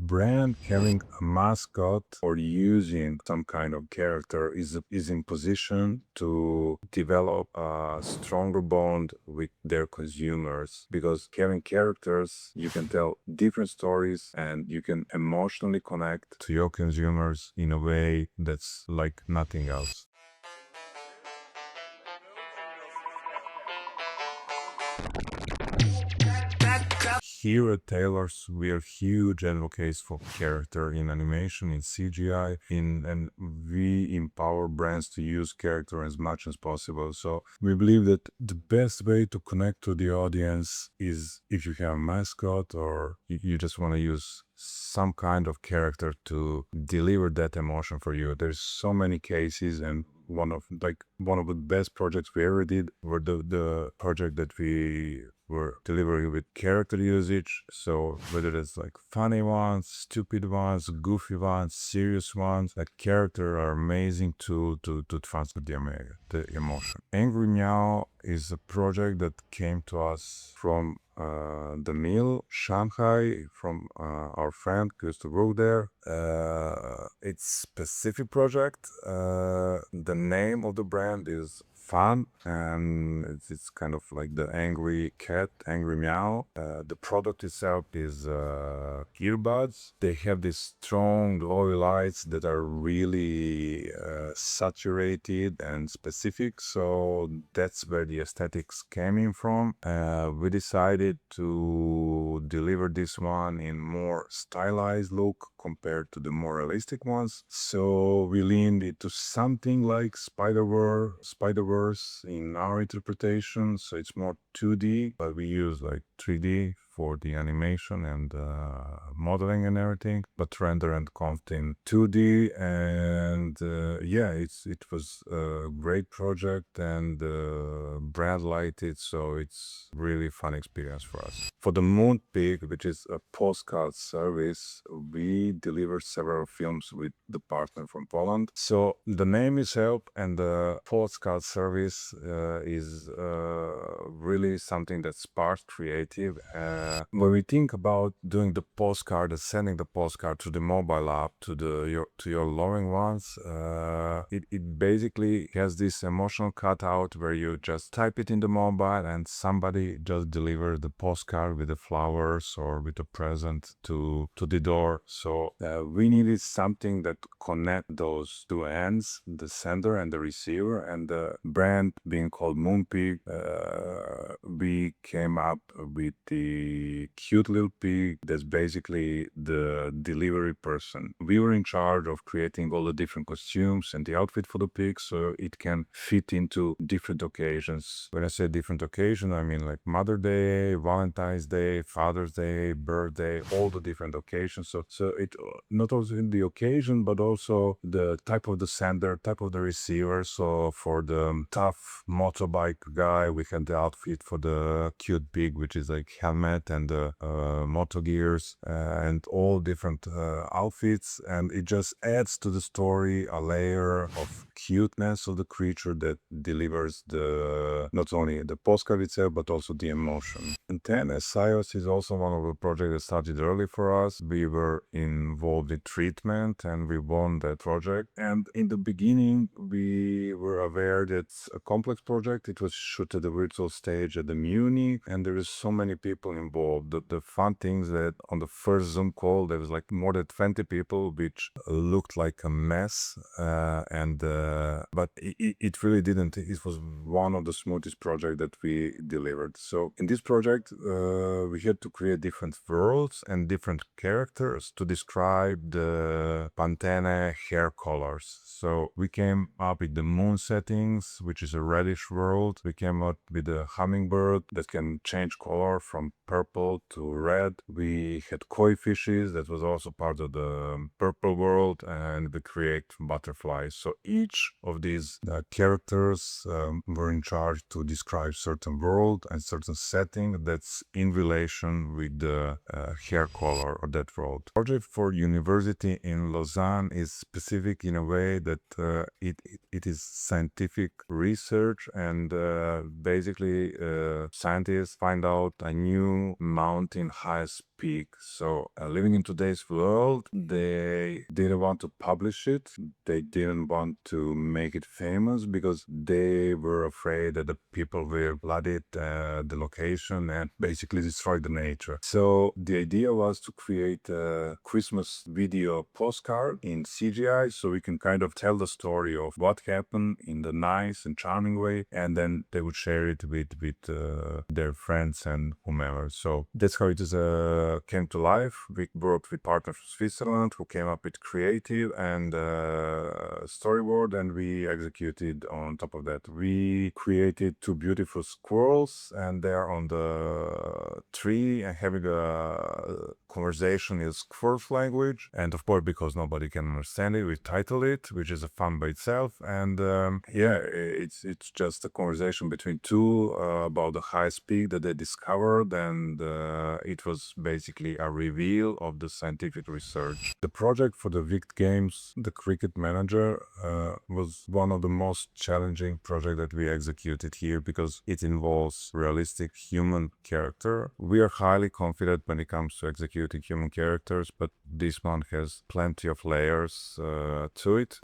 brand having a mascot or using some kind of character is in position to develop a stronger bond with their consumers, because having characters, you can tell different stories and you can emotionally connect to your consumers in a way that's like nothing else. Here at Tailors, we are huge advocates for character in animation, in CGI, and we empower brands to use character as much as possible. So we believe that the best way to connect to the audience is if you have a mascot or you just want to use some kind of character to deliver that emotion for you. There's so many cases, and one of the best projects we ever did were the project that we were delivering with character usage. So whether it's like funny ones, stupid ones, goofy ones, serious ones, like character are amazing to transfer the emotion. Angry Miao is a project that came to us from the mill, Shanghai, from our friend who used to work there. It's specific project. The name of the brand is fun, and it's kind of like the angry cat, Angry Meow. The product itself is earbuds. They have these strong glowy lights that are really saturated and specific, so that's where the aesthetics came in from. We decided to deliver this one in more stylized look compared to the more realistic ones, so we leaned into something like Spider-Verse in our interpretation. So it's more 2D, but we use like 3D for the animation and modeling and everything, but render and convert in 2D. And yeah, it was a great project, and brand liked it, so it's really fun experience for us. For the Moonpig, which is a postcard service, we deliver several films with the partner from Poland. So the name is help, and the postcard service is really something that sparks creative. When we think about doing the postcard and sending the postcard to the mobile app to your loving ones, it basically has this emotional cutout where you just type it in the mobile and somebody just delivers the postcard with the flowers or with a present to the door. So we needed something that connect those two ends, the sender and the receiver, and the brand being called Moonpig. We came up with the cute little pig that's basically the delivery person. We were in charge of creating all the different costumes and the outfit for the pig, so it can fit into different occasions. When I say different occasion, I mean like Mother Day, Valentine's Day, Father's Day, birthday, all the different occasions. So it not only in the occasion, but also the type of the sender, type of the receiver. So for the tough motorbike guy, we had the outfit for the cute pig, which is like helmet and moto gears and all different outfits. And it just adds to the story a layer of cuteness of the creature that delivers not only the postcard itself, but also the emotion. Pantene Sios is also one of the projects that started early for us. We were involved in treatment and we won that project. And in the beginning, we were aware that it's a complex project. It was shot at the virtual stage at the Munich, and there is so many people involved. The fun things that on the first Zoom call, there was like more than 20 people, which looked like a mess. But it really didn't. It was one of the smoothest projects that we delivered. So in this project, we had to create different worlds and different characters to describe the Pantene hair colors. So we came up with the moon settings, which is a reddish world. We came up with a hummingbird that can change color from purple to red. We had koi fishes that was also part of the purple world, and we create butterflies. So each of these characters were in charge to describe certain world and certain setting that's in relation with the hair color of that world. Project for university in Lausanne is specific in a way that it is scientific research, and basically scientists find out a new new mountain highest peak. So living in today's world, they didn't want to publish it. They didn't want to make it famous because they were afraid that the people will flood it, the location, and basically destroy the nature. So the idea was to create a Christmas video postcard in CGI so we can kind of tell the story of what happened in the nice and charming way, and then they would share it with their friends and whomever. So that's how it is came to life. We worked with partners from Switzerland who came up with creative and storyboard, and we executed on top of that. We created two beautiful squirrels, and they are on the tree and having a conversation in squirrels language. And of course, because nobody can understand it, we titled it, which is a fun by itself. And it's just a conversation between two about the highest peak that they discovered, and it was basically a reveal of the scientific research. The project for the Vict Games, the Cricket Manager, was one of the most challenging projects that we executed here because it involves realistic human character. We are highly confident when it comes to executing human characters, but this one has plenty of layers to it.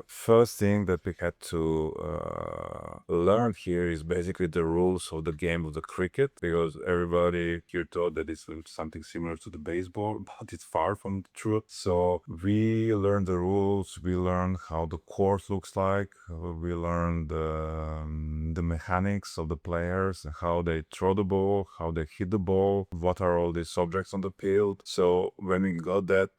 First thing that we had to learn here is basically the rules of the game of the cricket, because everybody here thought that it's something similar to the baseball, but it's far from the truth. So we learned the rules, we learned how the course looks like, we learned the mechanics of the players, how they throw the ball, how they hit the ball, what are all these objects on the field. So when we got that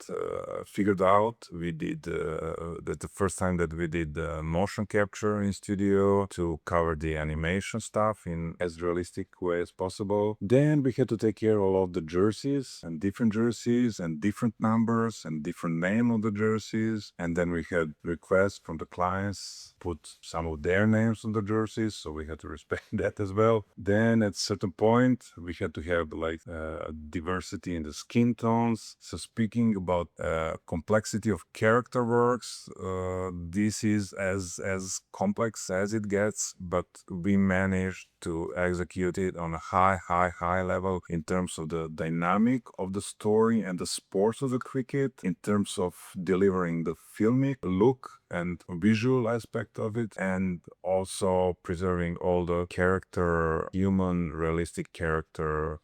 figured out, we did that the first time that we did motion capture in studio to cover the animation stuff in as realistic way as possible. Then we had to take care of all of the jerseys and different numbers and different name of the jerseys. And then we had requests from the clients put some of their names on the jerseys, so we had to respect that as well. Then at a certain point we had to have like diversity in the skin tones. So speaking about complexity of character works, this is as complex as it gets, but we managed to execute it on a high level in terms of the dynamic of the story and the sports of the cricket, in terms of delivering the filmic look and visual aspect of it, and also preserving all the character, human realistic character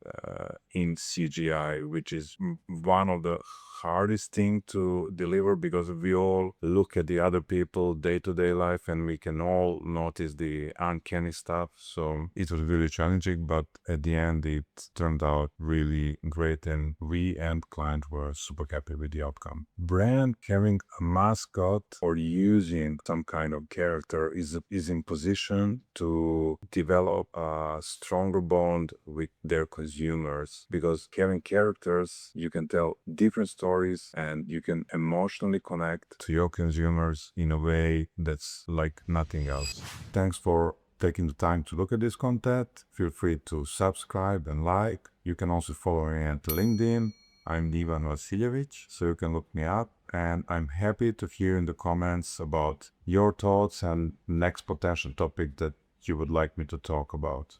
in CGI, which is one of the hardest thing to deliver, because we all look at the other people day-to-day life and we can all notice the uncanny stuff. So it was really challenging, but at the end it turned out really great, and we and client were super happy with the outcome. Brand having a mascot or using some kind of character is in position to develop a stronger bond with their consumers, because having characters, you can tell different stories and you can emotionally connect to your consumers in a way that's like nothing else. Thanks for taking the time to look at this content. Feel free to subscribe and like. You can also follow me at LinkedIn. I'm Ivan Vasiljević, so you can look me up, and I'm happy to hear in the comments about your thoughts and next potential topic that you would like me to talk about.